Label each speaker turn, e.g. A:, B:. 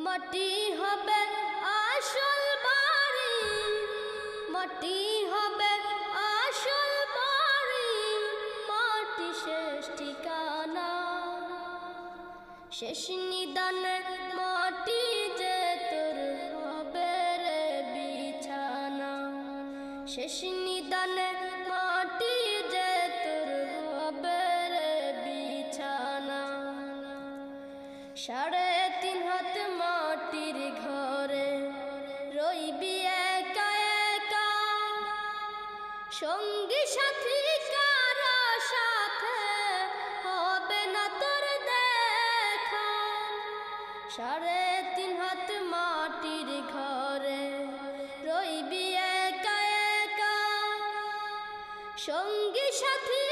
A: মাটি হবে আসল বাড়ি, মাটি হবে আসল বাড়ি, মাটি শেষ ঠিকানা, শেষ নিদানে মাটি যে তোর হবে রে বিছানা, শেষ নিদানে মাটি যে তোর হবে রে বিছানা। 3.5 হাত মাটির ঘরে রইবি একা একা, সঙ্গী সাথী কারো সাথে হবে না তোর দেখা। 3.5 হাত মাটির ঘরে রইবি একা একা, সঙ্গী সাথী